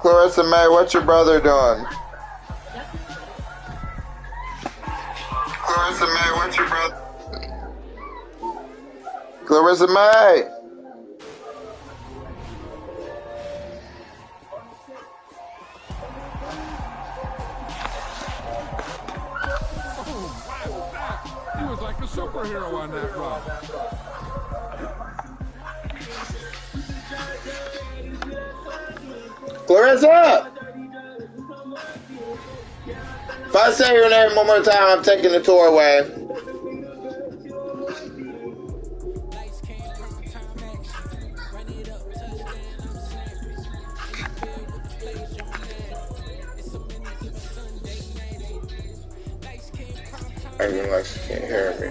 Clarissa May, what's your brother doing? Clarissa May, what's your brother? Clarissa May! He was like a superhero on that run. Clarissa! If I say your name one more time, I'm taking the tour away. Everyone likes you can't hear me.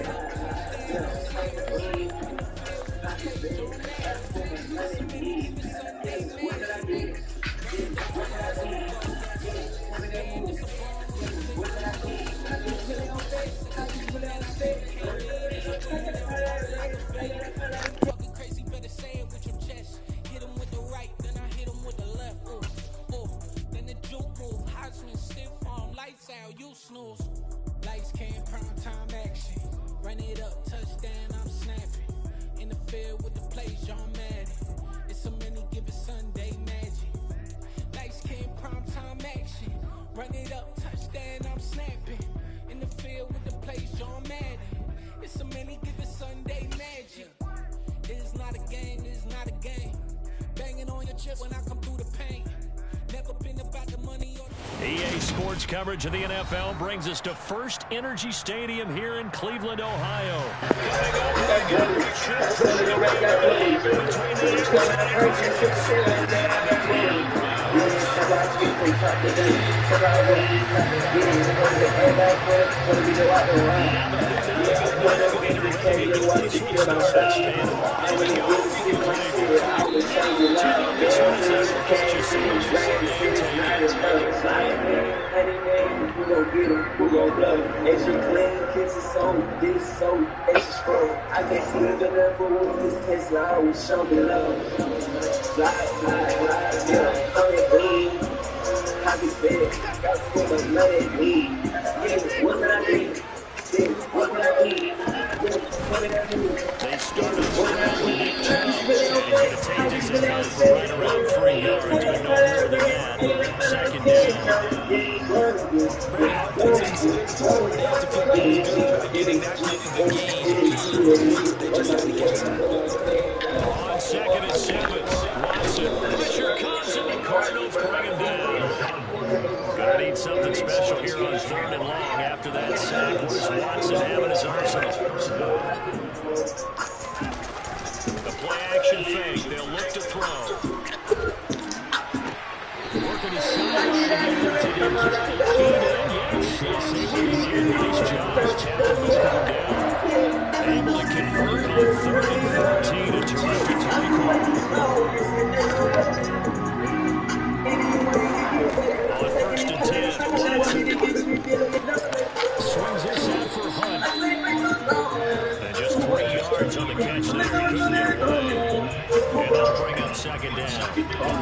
Lights came, prime time action. Run it up, touchdown, I'm snapping. In the field with the plays, John Madden. It's a many given Sunday magic. Lights came, prime time action. Run it up, touchdown, I'm snapping. In the field with the plays, John Madden. It's a many given Sunday magic. It is not a game, it is not a game. Banging on your chip when I come through the paint. Never been about the money or EA Sports coverage of the NFL brings us to First Energy Stadium here in Cleveland, Ohio. We gon' blow. Extra clean, kisses so this so extra strong. I can't see the level with this Tesla. I will show me love. Slide, yeah, I'm your boo. Happy bed, got to put my money in. Yeah, what can I do? Yeah, what can I do? They started with Nick Chubb. He's going to take this again for right around 3 yards, but no more than that. Second down. On second and 7, Watson. Pressure comes and the Cardinals bring him down. Gonna need something special here on 3rd and long after that sack. What does Watson have in his arsenal? The play action fake. They'll look to throw. Working his sideline again. Did he get the feed in? Yes. Yes, he did. Nice job. Tapping both of them down. Able to convert on 3rd and 14. A terrific play call. On 1st and 10, Watson swings this out for Hunt. And just 3 yards on the catch there. He couldn't get away. And they'll bring up 2nd down.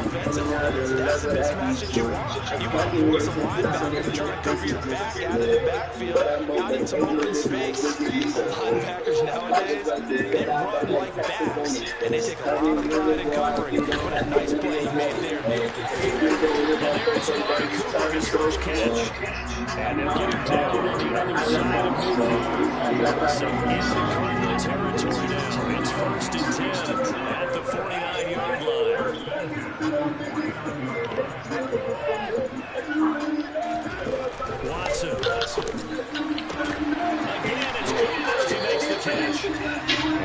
Offensively, that's the mismatch that you want. You want to force some linebackers to try to cover your back out of the backfield, out in some open space. Linebackers nowadays, they run like backs, and they take a lot of pride in covering. What a nice play he made there, Nick. And there is Amari Cooper, his first catch. And they'll get him down on the other side of midfield. So into Cardinal territory now. It's 1st and 10 at the 49-yard line. Watson. Again, it's Cooper as he makes the catch. And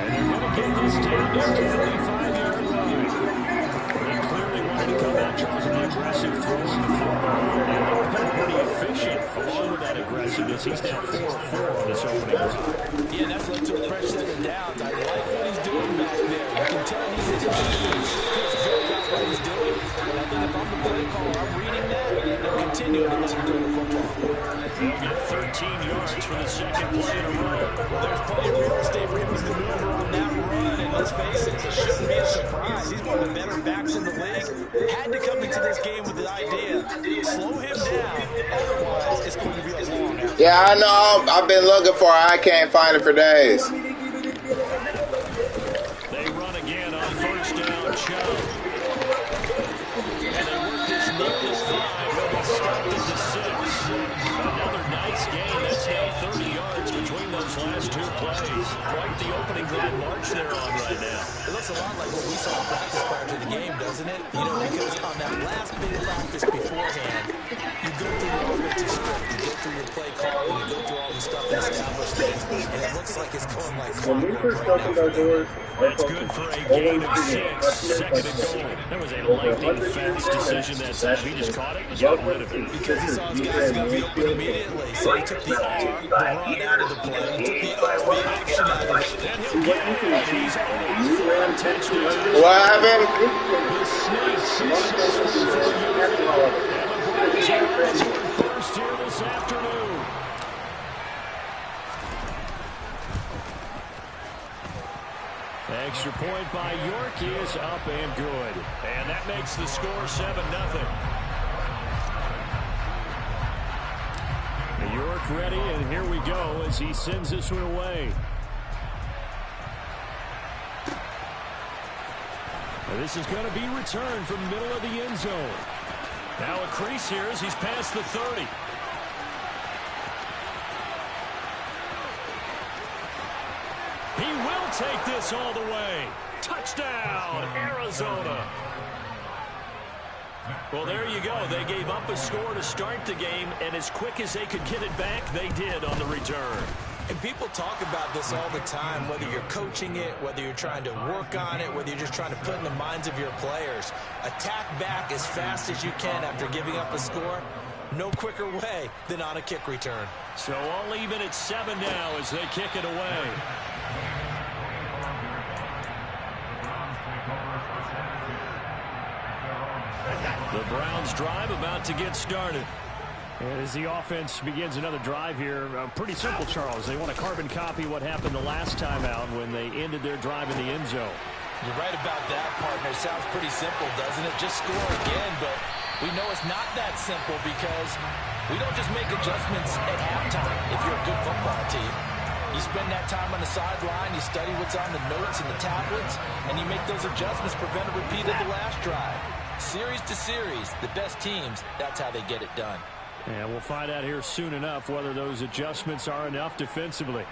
they're going to get this down to the 35-yard line. They clearly wanted to come out, Charles, an aggressive throw in the football. And they've been pretty efficient along with that aggressiveness. He's now 4 of 4 on this opening drive. Yeah, that's led to a fresh 2nd downs. I like what he's doing back there. You can tell he's in the feels good about what he's doing. And I think if I'm the play caller, I'm reading that and continuing to let him throw the football. They'll get 13 yards for the second play in a row. Well, there's plenty of real estate for him to maneuver on that run, and let's face it, it shouldn't be a surprise. He's one of the better backs in the league. Had to come into this game with the idea, slow him down, otherwise it's going to be a long afternoon. Yeah, I know. I've been looking for it. I can't find it for days. They run again on first down, Chubb. And they work this near the 5. They'll be stopped at the 6. Another nice game. That's now 30 yards between those last two plays. Quite the opening drive march they're on right now. It looks a lot like what we saw in practice prior to the game, doesn't it? You know, because on that last bit of practice beforehand, you go through your offensive script, you go through your play calling, you go through all the stuff and establishment, and it looks like it's going like clockwork right now for them. That's good for a gain of 6. Second and goal. That was a lightning-fast decision that time. He just caught it and got rid of it. Because he saw his guys going to be open immediately. So he took the R, the run out of the play. He took the R, the option out of it. And he'll get it. And he's always for a touchdown. What happened? The Snakes successful for a yard. And the Browns are scored first here this afternoon. Extra point by York is up and good. And that makes the score 7-0. York ready, and here we go as he sends this one away. And this is going to be returned from the middle of the end zone. Now a crease here as he's past the 30. He will take this all the way. Touchdown, Arizona. Well, there you go. They gave up a score to start the game, and as quick as they could get it back, they did on the return. And people talk about this all the time, whether you're coaching it, whether you're trying to work on it, whether you're just trying to put in the minds of your players. Attack back as fast as you can after giving up a score. No quicker way than on a kick return. So all even at 7 now as they kick it away. The Browns drive about to get started. And as the offense begins another drive here, pretty simple, Charles. They want to carbon copy what happened the last time out when they ended their drive in the end zone. You're right about that, partner. Sounds pretty simple, doesn't it? Just score again, but we know it's not that simple because we don't just make adjustments at halftime if you're a good football team. You spend that time on the sideline, you study what's on the notes and the tablets, and you make those adjustments, prevent a repeat of the last drive. Series to series, the best teams, that's how they get it done. And we'll find out here soon enough whether those adjustments are enough defensively.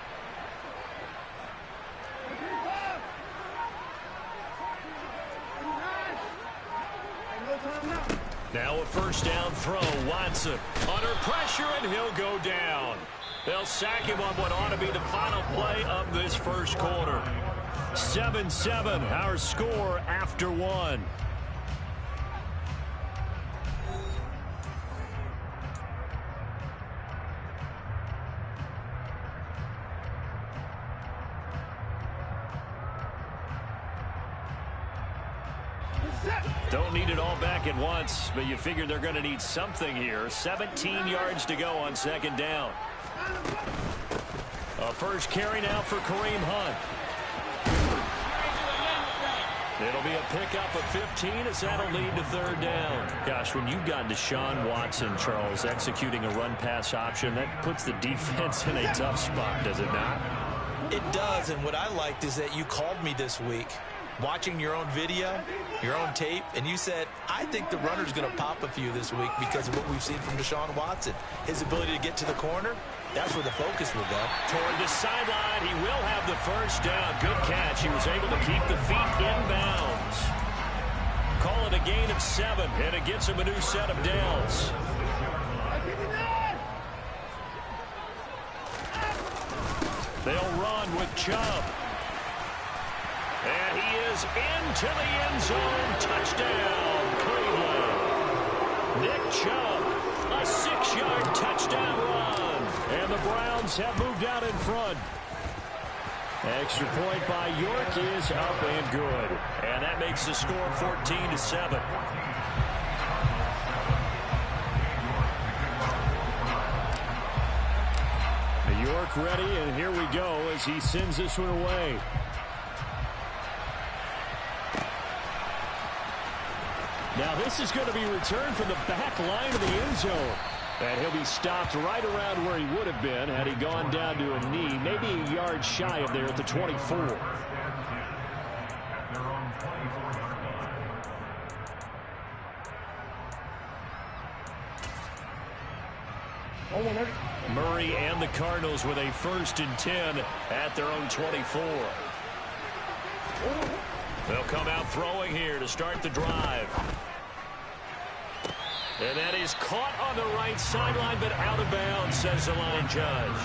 Now a first down throw. Watson under pressure, and he'll go down. They'll sack him on what ought to be the final play of this first quarter. 7-7, our score after one. Don't need it all back at once, but you figure they're going to need something here. 17 yards to go on second down. A first carry now for Kareem Hunt. It'll be a pickup of 15 as that'll lead to third down. Gosh, when you've got Deshaun Watson, Charles, executing a run-pass option, that puts the defense in a tough spot, does it not? It does, and what I liked is that you called me this week, watching your own video, your own tape, and you said, I think the runner's going to pop a few this week because of what we've seen from Deshaun Watson. His ability to get to the corner, that's where the focus will go. Toward the sideline, he will have the first down. Good catch. He was able to keep the feet inbounds. Call it a gain of 7, and it gets him a new set of downs. They'll run with Chubb. And he is into the end zone. Touchdown, Cleveland. Nick Chubb, a 6-yard touchdown run. And the Browns have moved out in front. Extra point by York is up and good. And that makes the score 14-7. quarterback ready, and here we go as he sends this one away. Now this is going to be returned from the back line of the end zone. And he'll be stopped right around where he would have been had he gone down to a knee, maybe a yard shy of there at the 24. Murray and the Cardinals with a 1st and 10 at their own 24. They'll come out throwing here to start the drive. And that is caught on the right sideline, but out of bounds, says the line judge.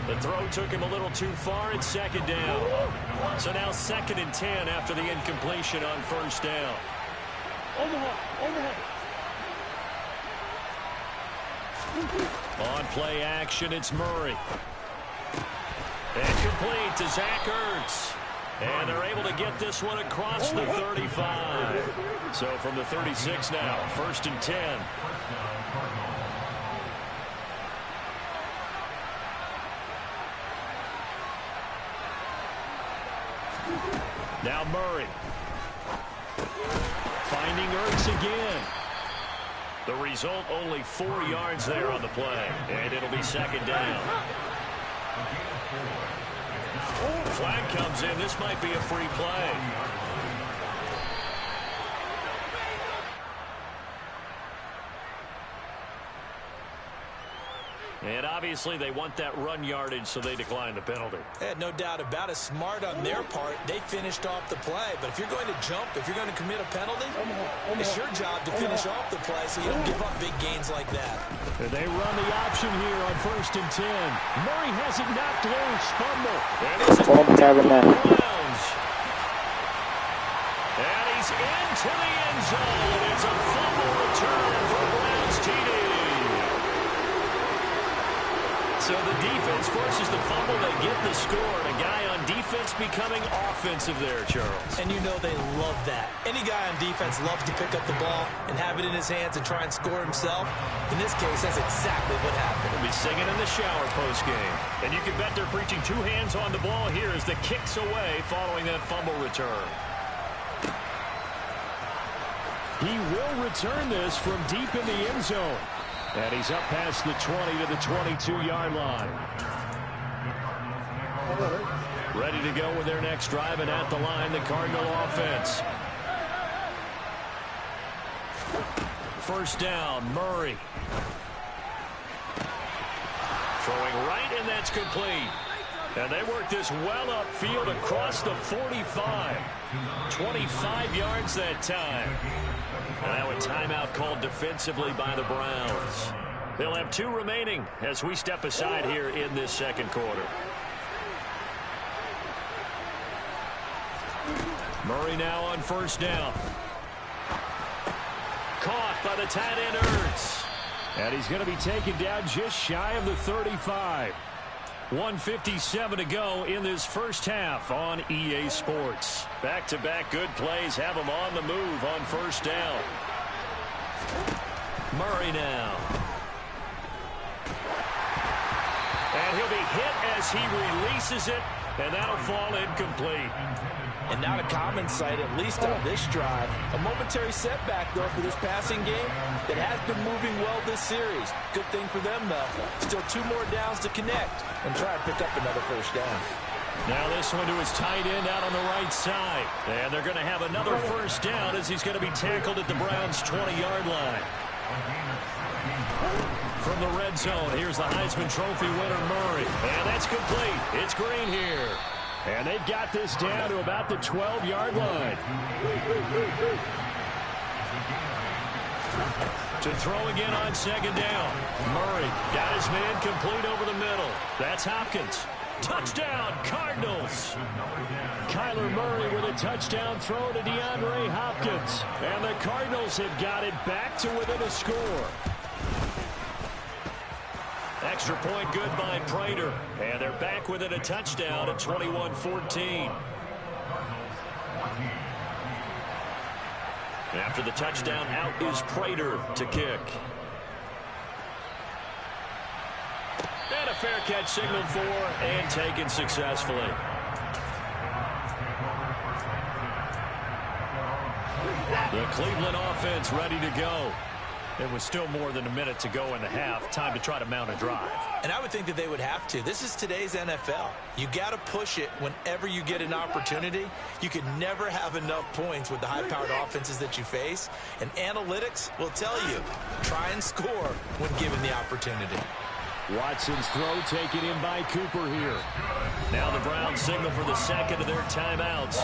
The throw took him a little too far. It's 2nd down. So now 2nd and 10 after the incompletion on 1st down. On play action, it's Murray. And complete to Zach Ertz. And they're able to get this one across the 35. So from the 36 now, 1st and 10. Now Murray. Finding Ertz again. The result, only 4 yards there on the play. And it'll be 2nd down. Flag comes in. This might be a free play. And obviously they want that run yardage, so they decline the penalty. No doubt about it. Smart on their part. They finished off the play. But if you're going to jump, if you're going to commit a penalty, it's your job to finish off the play so you don't give up big gains like that. And they run the option here on 1st and 10. Murray has it knocked loose. Fumble. And this is Browns. And he's into the end zone. It's a fumble return for Browns TD. So the defense forces the fumble. They get the score. And a guy on defense becoming offensive there, Charles. And you know they love that. Any guy on defense loves to pick up the ball and have it in his hands and try and score himself. In this case, that's exactly what happened. He'll be singing in the shower post-game. And you can bet they're preaching 2 hands on the ball here as the kick's away following that fumble return. He will return this from deep in the end zone. And he's up past the 20 to the 22-yard line. Ready to go with their next drive, and at the line, the Cardinal offense. 1st down, Murray. Throwing right, and that's complete. And they work this well upfield across the 45. 25 yards that time. And now a timeout called defensively by the Browns. They'll have 2 remaining as we step aside here in this 2nd quarter. Murray now on 1st down. Caught by the tight end Ertz. And he's going to be taken down just shy of the 35. 1:57 to go in this first half on EA Sports. Back-to-back good plays have them on the move on 1st down. Murray now. And he'll be hit as he releases it, and that'll fall incomplete. And not a common sight, at least on this drive. A momentary setback, though, for this passing game that has been moving well this series. Good thing for them, though. Still 2 more downs to connect and try and pick up another 1st down. Now this one to his tight end out on the right side. And they're going to have another 1st down as he's going to be tackled at the Browns' 20-yard line. From the red zone, here's the Heisman Trophy winner, Murray. And that's complete. It's Green here. And they've got this down to about the 12-yard line. To throw again on 2nd down. Murray got his man complete over the middle. That's Hopkins. Touchdown, Cardinals. Kyler Murray with a touchdown throw to DeAndre Hopkins. And the Cardinals have got it back to within a score. Extra point good by Prater. And they're back within a touchdown at 21-14. After the touchdown, out is Prater to kick. And a fair catch signaled for and taken successfully. The Cleveland offense ready to go. There was still more than a minute to go in the half. Time to try to mount a drive. And I would think that they would have to. This is today's NFL. You got to push it whenever you get an opportunity. You can never have enough points with the high-powered offenses that you face. And analytics will tell you, try and score when given the opportunity. Watson's throw taken in by Cooper here. Now the Browns signal for the second of their timeouts.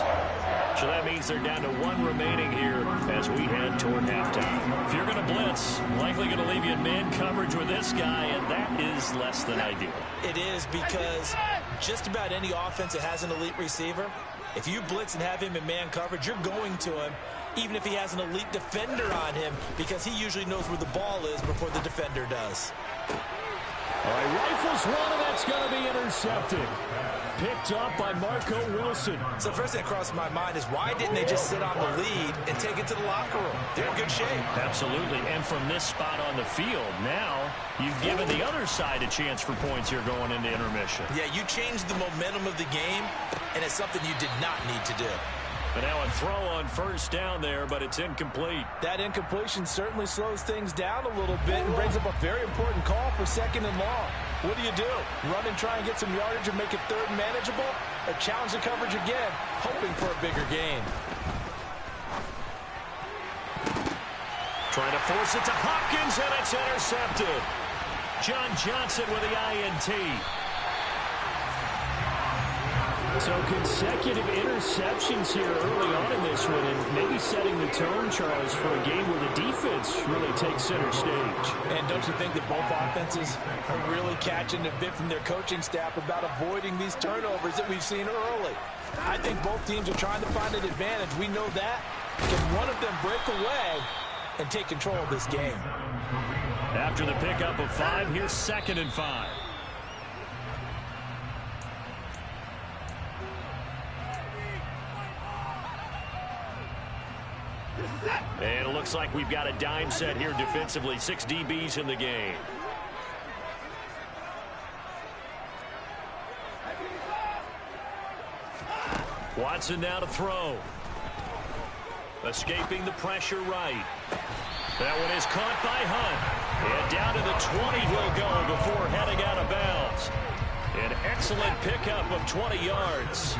So that means they're down to one remaining here as we head toward halftime. If you're going to blitz, likely going to leave you in man coverage with this guy, and that is less than ideal. It is, because just about any offense that has an elite receiver, if you blitz and have him in man coverage, you're going to him, even if he has an elite defender on him, because he usually knows where the ball is before the defender does. All right, rifles one, and that's going to be intercepted. Picked up by Marco Wilson. So the first thing that crossed my mind is, why didn't they just sit on the lead and take it to the locker room? They're in good shape. Absolutely. And from this spot on the field, now you've given the other side a chance for points here going into intermission. Yeah, you changed the momentum of the game, and it's something you did not need to do. But now a throw on first down there, but it's incomplete. That incompletion certainly slows things down a little bit and brings up a very important call for second and long. What do? Run and try and get some yardage and make it third and manageable? Or challenge the coverage again, hoping for a bigger gain? Trying to force it to Hopkins, and it's intercepted. John Johnson with the INT. So consecutive interceptions here early on in this one, and maybe setting the tone, Charles, for a game where the defense really takes center stage. And don't you think that both offenses are really catching a bit from their coaching staff about avoiding these turnovers that we've seen early? I think both teams are trying to find an advantage. We know that. Can one of them break away and take control of this game? After the pickup of 5, here's 2nd and 5. And it looks like we've got a dime set here defensively. 6 DBs in the game. Watson now to throw. Escaping the pressure right. That one is caught by Hunt. And down to the 20 he'll go before heading out of bounds. An excellent pickup of 20 yards.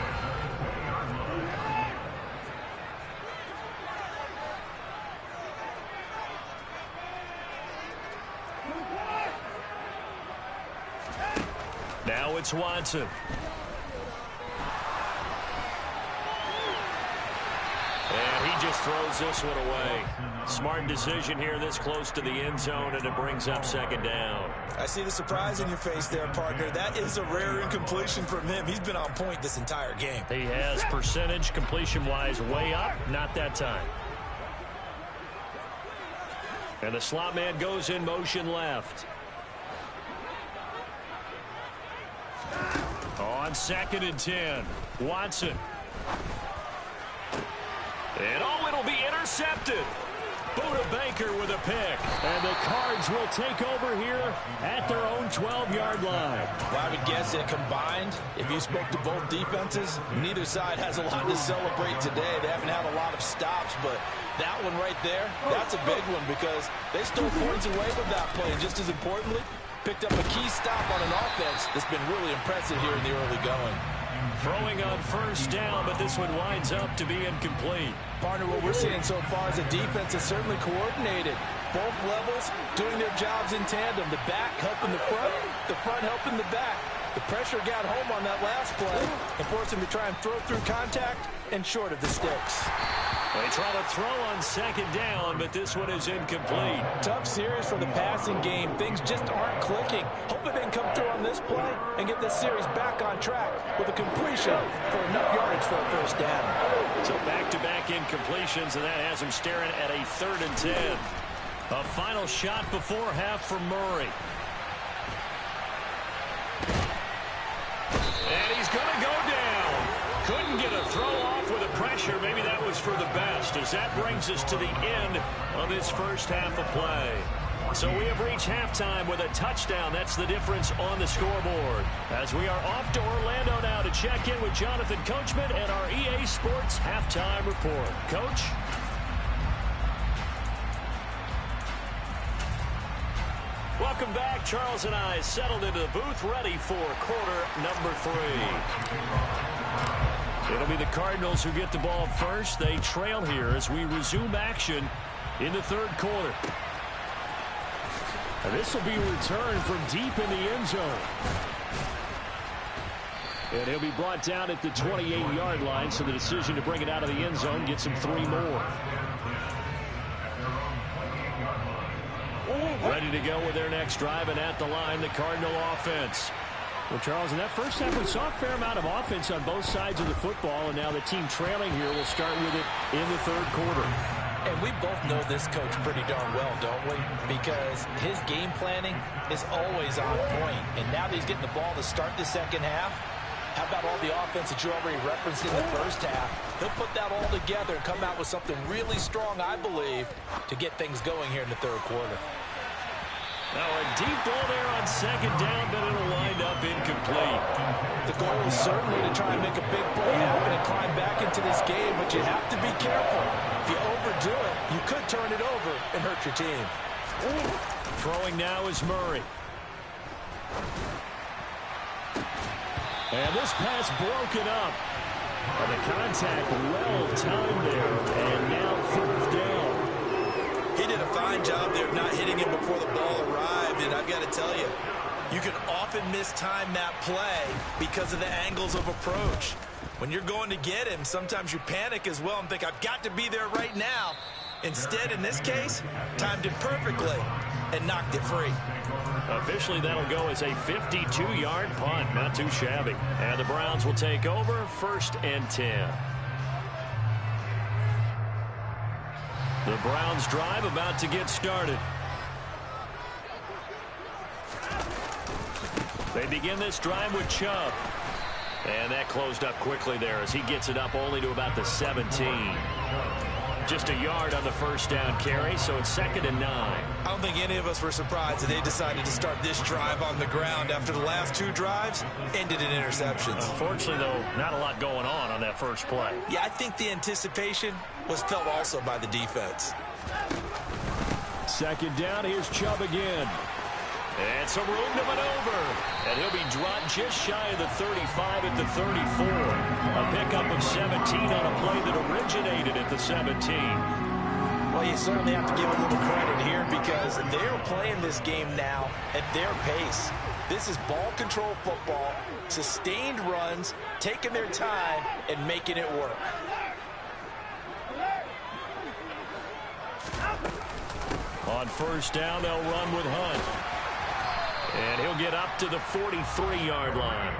Now it's Watson. And he just throws this one away. Smart decision here this close to the end zone, and it brings up 2nd down. I see the surprise in your face there, partner. That is a rare incompletion from him. He's been on point this entire game. He has percentage completion-wise way up, not that time. And the slot man goes in motion left. On 2nd and 10, Watson. And it'll be intercepted. Buda Baker with a pick. And the Cards will take over here at their own 12-yard line. Well, I would guess that combined, if you spoke to both defenses, neither side has a lot to celebrate today. They haven't had a lot of stops, but that one right there, that's a big one because they stole points away with that play. And just as importantly, picked up a key stop on an offense that's been really impressive here in the early going. Throwing on first down, but this one winds up to be incomplete. Partner, what we're seeing so far is a defense that's certainly coordinated. Both levels doing their jobs in tandem. The back helping the front helping the back. The pressure got home on that last play and forced him to try and throw through contact and short of the sticks. They try to throw on 2nd down, but this one is incomplete. Tough series for the passing game. Things just aren't clicking. Hoping they can come through on this play and get this series back on track with a completion for enough yardage for a first down. So back-to-back incompletions, and that has him staring at a 3rd and 10. A final shot before half for Murray. And he's going to go down. Couldn't get a throw off with the pressure. Maybe that was for the best, as that brings us to the end of this first half of play. So we have reached halftime with a touchdown. That's the difference on the scoreboard. As we are off to Orlando now to check in with Jonathan Coachman and our EA Sports Halftime Report. Coach? Welcome back. Charles and I settled into the booth, ready for quarter number 3. It'll be the Cardinals who get the ball first. They trail here as we resume action in the third quarter. And this will be returned from deep in the end zone. And he'll be brought down at the 28-yard line, so the decision to bring it out of the end zone gets him 3 more. Ready to go with their next drive, and at the line, the Cardinal offense. Well, Charles, in that first half, we saw a fair amount of offense on both sides of the football, and now the team trailing here will start with it in the third quarter. And we both know this coach pretty darn well, don't we? Because his game planning is always on point. And now that he's getting the ball to start the second half, how about all the offense that you already referenced in the first half? He'll put that all together and come out with something really strong, I believe, to get things going here in the third quarter. Now a deep ball there on second down, but it'll wind up incomplete. The goal is certainly to try and make a big play happen and climb back into this game, but you have to be careful. If you overdo it, you could turn it over and hurt your team. Throwing now is Murray. And this pass broken up. And the contact well timed there, and now fourth down. He did a fine job there of not hitting him before the ball arrived, and I've got to tell you, you can often mistime that play because of the angles of approach. When you're going to get him, sometimes you panic as well and think, I've got to be there right now. Instead, in this case, timed it perfectly and knocked it free. Officially, that'll go as a 52-yard punt. Not too shabby. And the Browns will take over 1st and 10. The Browns drive about to get started. They begin this drive with Chubb. And that closed up quickly there as he gets it up only to about the 17. Just a yard on the first down carry, so it's 2nd and 9. I don't think any of us were surprised that they decided to start this drive on the ground after the last 2 drives ended in interceptions. Unfortunately, though, not a lot going on that first play. Yeah, I think the anticipation was felt also by the defense. 2nd down, here's Chubb again. And some room to maneuver. And he'll be dropped just shy of the 35 at the 34. A pickup of 17 on a play that originated at the 17. Well, you certainly have to give a little credit here because they're playing this game now at their pace. This is ball control football, sustained runs, taking their time, and making it work. On first down, they'll run with Hunt. And he'll get up to the 43-yard line.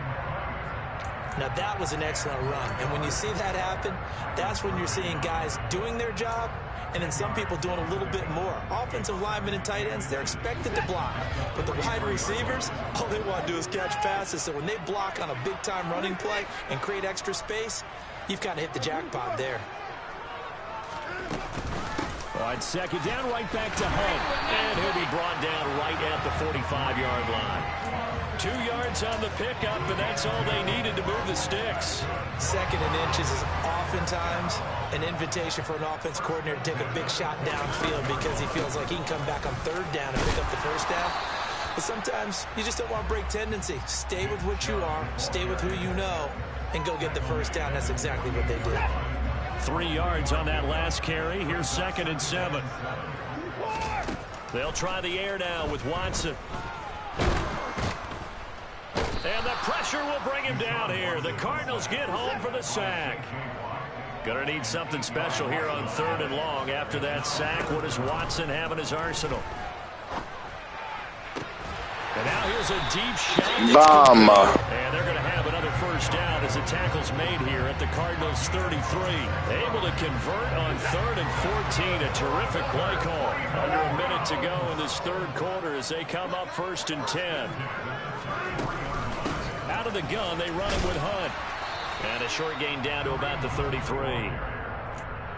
Now, that was an excellent run. And when you see that happen, that's when you're seeing guys doing their job and then some people doing a little bit more. Offensive linemen and tight ends, they're expected to block. But the wide receivers, all they want to do is catch passes. So when they block on a big-time running play and create extra space, you've kind of hit the jackpot there. On 2nd down, right back to Hunt. And he'll be brought down right at the 45-yard line. 2 yards on the pickup, and that's all they needed to move the sticks. 2nd and inches is oftentimes an invitation for an offense coordinator to take a big shot downfield because he feels like he can come back on 3rd down and pick up the first down. But sometimes you just don't want to break tendency. Stay with what you are, stay with who you know, and go get the first down. That's exactly what they did. 3 yards on that last carry. Here's 2nd and 7. They'll try the air now with Watson. And the pressure will bring him down here. The Cardinals get home for the sack. Gonna need something special here on 3rd and long. After that sack, what does Watson have in his arsenal? And now here's a deep shot. Bomb. And they're going to have another first down as the tackle's made here at the Cardinals 33. Able to convert on 3rd and 14. A terrific play call. Under a minute to go in this third quarter as they come up 1st and 10. Out of the gun, they run it with Hunt. And a short gain down to about the 33.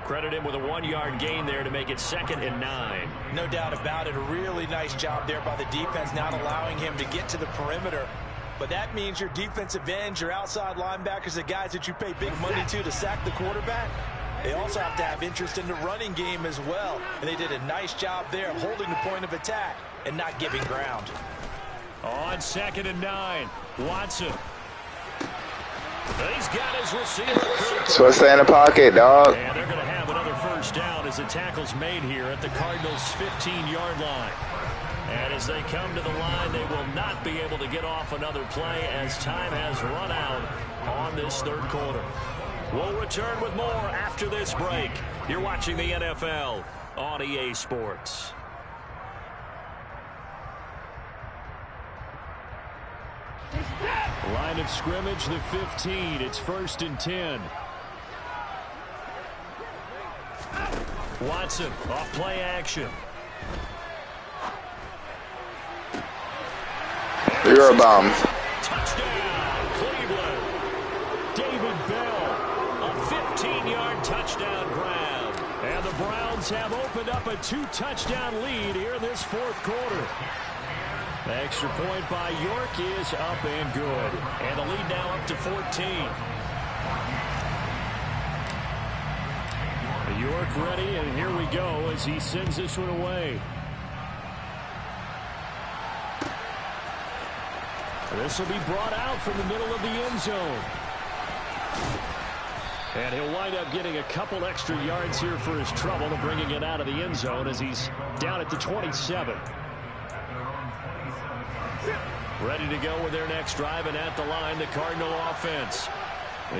Credit him with a 1-yard gain there to make it 2nd and 9. No doubt about it. A really nice job there by the defense, not allowing him to get to the perimeter. But that means your defensive ends, your outside linebackers, the guys that you pay big money to sack the quarterback, they also have to have interest in the running game as well. And they did a nice job there holding the point of attack and not giving ground. On 2nd and 9, Watson. He's got his receiver. So stay in the pocket, dog. And they're going to have another first down as the tackle's made here at the Cardinals' 15-yard line. And as they come to the line, they will not be able to get off another play as time has run out on this 3rd quarter. We'll return with more after this break. You're watching the NFL on EA Sports. Line of scrimmage, the 15. It's 1st and 10. Watson off play action. You're a bomb. Touchdown, Cleveland. David Bell, a 15-yard touchdown grab. And the Browns have opened up a 2-touchdown lead here in this 4th quarter. The extra point by York is up and good. And the lead now up to 14. York ready, and here we go as he sends this one away. This will be brought out from the middle of the end zone. And he'll wind up getting a couple extra yards here for his trouble and bringing it out of the end zone as he's down at the 27. Ready to go with their next drive, and at the line, the Cardinal offense.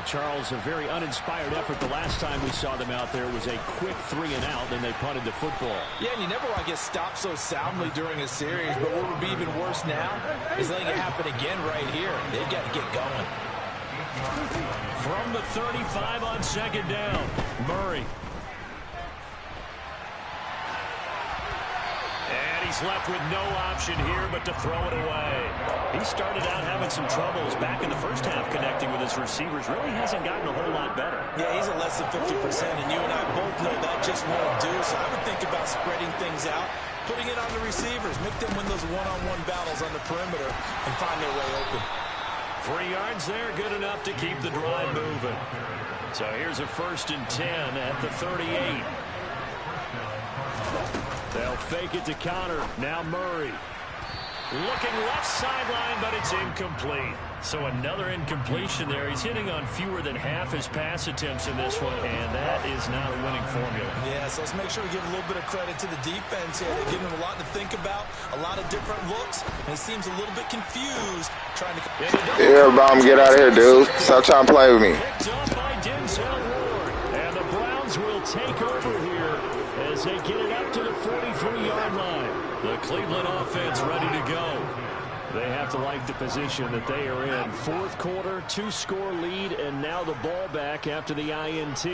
Charles, a very uninspired effort. The last time we saw them out there was a quick 3-and-out, and they punted the football. Yeah, and you never want to get stopped so soundly during a series, but what would be even worse now is letting it happen again right here. They've got to get going. From the 35 on 2nd down, Murray. And he's left with no option here but to throw it away. He started out having some troubles back in the first half connecting with his receivers. Really hasn't gotten a whole lot better. Yeah, he's at less than 50%, and you and I both know that just won't do. So I would think about spreading things out, putting it on the receivers, make them win those one-on-one battles on the perimeter and find their way open. 3 yards there, good enough to keep the drive moving. So here's a 1st and 10 at the 38. They'll fake it to Connor. Now Murray. Looking left sideline, but it's incomplete. So another incompletion there. He's hitting on fewer than half his pass attempts in this one, and that is not a winning formula. Yeah, so let's make sure we give a little bit of credit to the defense here. They're giving him a lot to think about, a lot of different looks, and he seems a little bit confused trying to... Here, bomb, get out of here, dude. Stop trying to play with me. Picked up by Denzel Ward, and the Browns will take over here as they get it up to the 43-yard line. The Cleveland offense ready to go. They have to like the position that they are in. 4th quarter, 2-score lead, and now the ball back after the INT.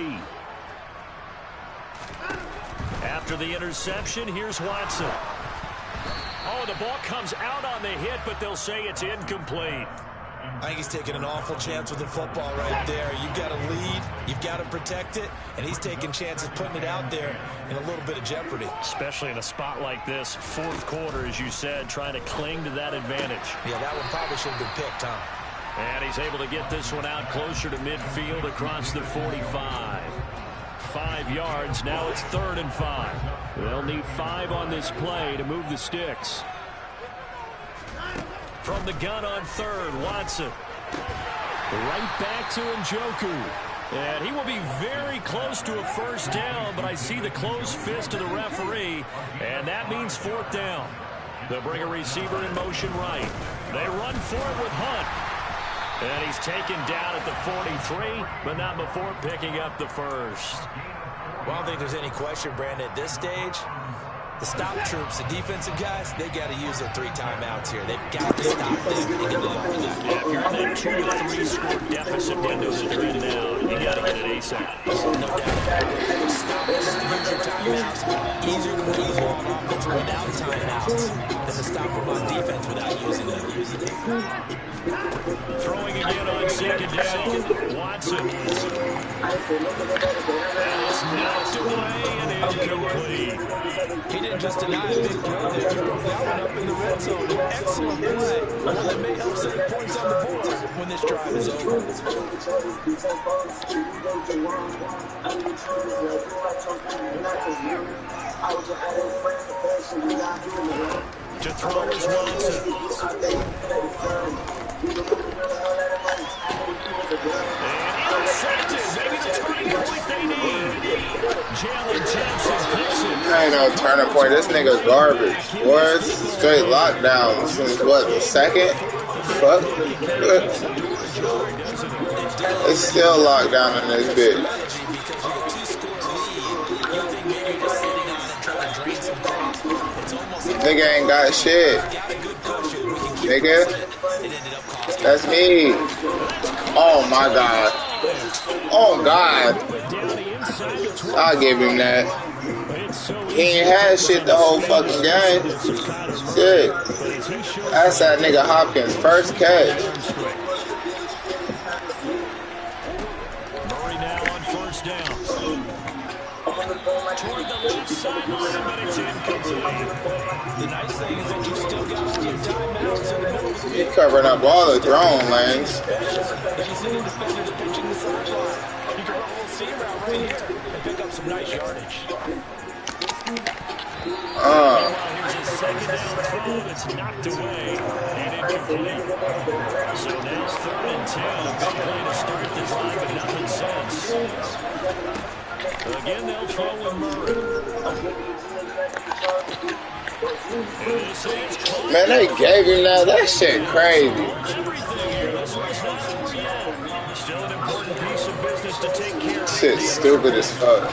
After the interception, here's Watson. Oh, the ball comes out on the hit, but they'll say it's incomplete. I think he's taking an awful chance with the football right there. You've got to lead, you've got to protect it, and he's taking chances putting it out there in a little bit of jeopardy. Especially in a spot like this, 4th quarter, as you said, trying to cling to that advantage. Yeah, that one probably should have been picked, huh? And he's able to get this one out closer to midfield across the 45. 5 yards, now it's 3rd and 5. They'll need 5 on this play to move the sticks. From the gun on 3rd, Watson. Right back to Njoku. And he will be very close to a first down, but I see the closed fist of the referee, and that means 4th down. They'll bring a receiver in motion right. They run for it with Hunt. And he's taken down at the 43, but not before picking up the first. Well, I don't think there's any question, Brandon, at this stage, the stop troops, the defensive guys, they got to use their 3 timeouts here. They've got to stop them and get the ball back. Yeah, if you're in that 2 to 3 score deficit window that they're in now, you got to get it ASAP. No doubt. Stop them, use your timeouts. Easier to move the ball off the offense without timeouts than to stop them on defense without using them. Throwing again on second down. Watson. Pass knocked away and incomplete. He didn't just deny a big play there. He broke that one up in the red zone. An excellent play. One that may help save points on the board when this drive is over. To throw is Watson. And intercepted. Maybe the turning point they need. Jalen Thompson picks it. Ain't no turning point. This nigga's garbage. What? Straight lockdown since what? The second? Fuck. It's still locked down in this bitch. Nigga ain't got shit. Nigga. That's me. Oh my god. Oh god. I'll give him that. He ain't had shit the whole fucking game. Shit. That's that nigga Hopkins' first catch. Murray now on first down. Toward the left sideline, but it's incomplete. The nice thing is that you still got all your timeouts in the middle of the He's covering up all the throwing lanes. If you see the defenders pitching the sideline, you can run a little seam route right here and pick up some nice yardage. Here's a second down throw that's knocked away and incomplete. So now 3rd and 10. A big play to start the drive, but nothing since. Again, they'll throw with Murray. Man, they gave him that. That shit crazy. Still an important piece of business to take care of. Shit stupid as fuck.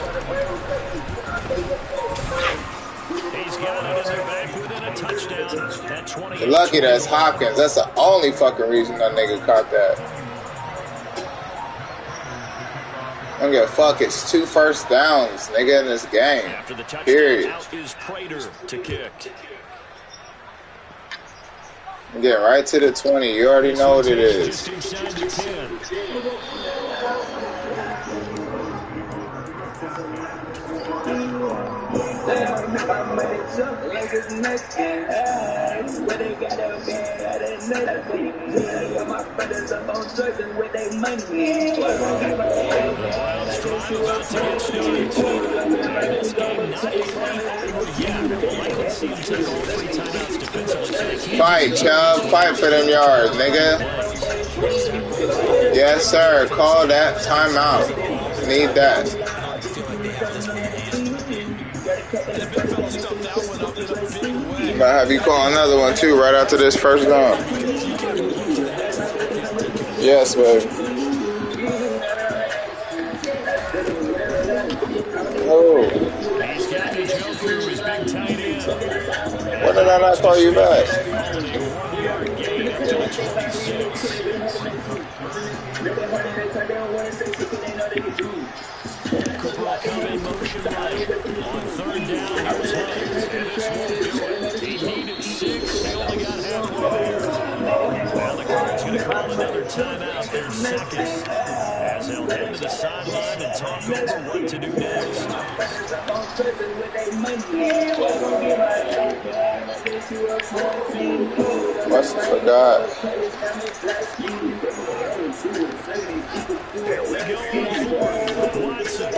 He's got it, and they're back within a touchdown at 20. You're lucky that's Hopkins. That's the only fucking reason that nigga caught that. I don't give a fuck. It's 2 first downs, nigga, in this game. After the touchdown, Period. out is Prater to kick. Get right to the 20. You already know what it is. Just inside the 10. Fight, Chubb. Fight for them yards, nigga. Yes, sir. Call that timeout. Need that. Might have you call another one too right after this first down. Yes, baby. Oh. He's got to jump through his big tight end. Why did I not call you back? Coming motion right. On 3rd down, here's Hunt. And this won't do it. He needed 6. He only got halfway there. Well, the Cardinals going to call another timeout. Their second. As they'll head to the sideline and talk over what to do next. Must have forgot. Here we go on 4th. Watson.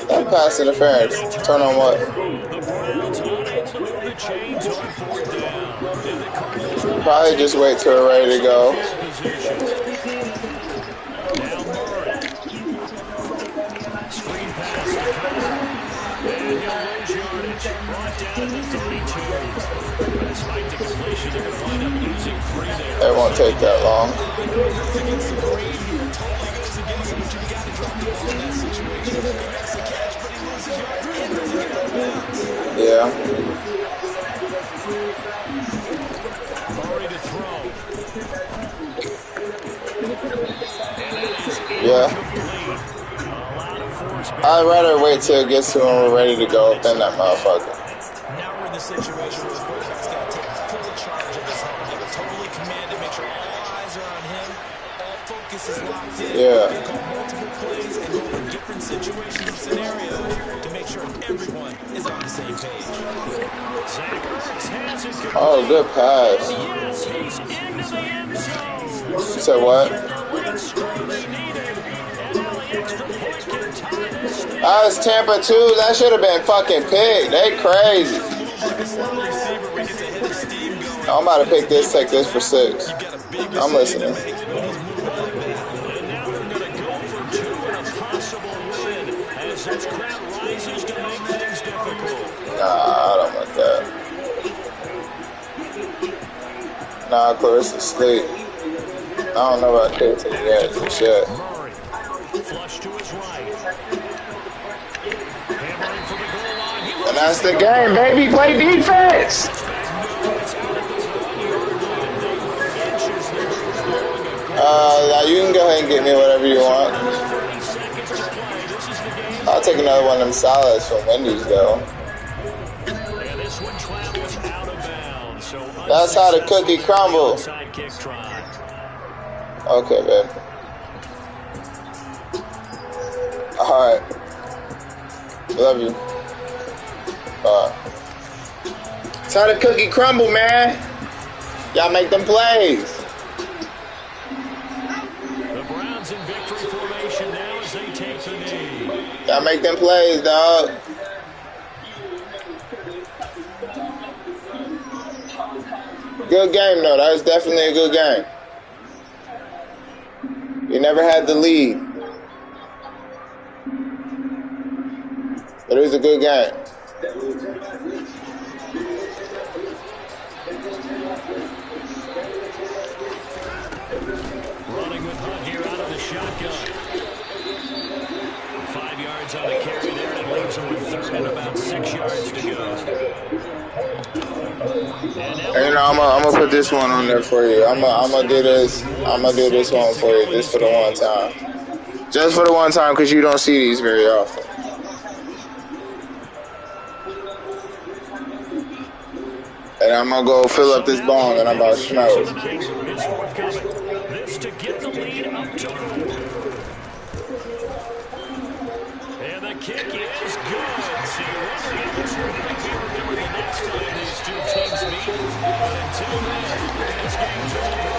That pass interference. Turn on what? The Browns unable to move the chains on 4th down. And the Cardinals Probably just wait till we're ready to go. Now Murray. Screen pass to Carter. And he'll lose yardage. Brought down to 32. Despite the completion, they're going to wind up losing 3 there. It won't take that long. Yeah. Murray to throw. And that is Yeah. incomplete. A lot of 4th I'd rather wait till it gets to when we're ready to go than that motherfucker. Now we're in the situation where the quarterback's got to take full charge of his helmet, totally command it, make sure all eyes are on him, all focus is locked in. Yeah. You call multiple plays and go over different situations and scenarios to make sure everyone is on the same page. Oh, good pass. Yes, he's into the end zone. You said what? That was Tampa too. That should have been fucking picked. They crazy. I'm about to pick this, take this for 6. I'm listening. And now they're going to go for 2 and a possible win as this crowd rises to make things difficult. Nah, I don't want that. Nah, Clarissa asleep. I don't know about kids to the edge for shit. Murray, flush to his right. Hammering for the goal line. And that's the game, baby. Play defense. Now you can go ahead and get me whatever you want. I'll take another one of them salads from Wendy's, though. And this one travels out of bounds. So that's how the cookie crumble. Okay, babe. Alright. Love you. That's how the cookie crumble, man. Y'all make them plays. The Browns in victory formation now as they take the knee. Y'all make them plays, dog. Good game, though. That was definitely a good game. You never had the lead. But it was a good game. Running with Hunt here out of the shotgun. 5 yards on the carry there, and it leaves him with 3rd and about 6 yards to go. And, you know, I'm gonna put this one on there for you. I'm gonna do this. I'm gonna do this one for you, just for the one time. Just for the one time, because you don't see these very often. And I'm gonna go fill up this bong, and I'm about to smell it. This to get the lead up to 4. And the kick is good. So you wonder if this one might be remembered the next time these two teams meet. But until then, this game's over.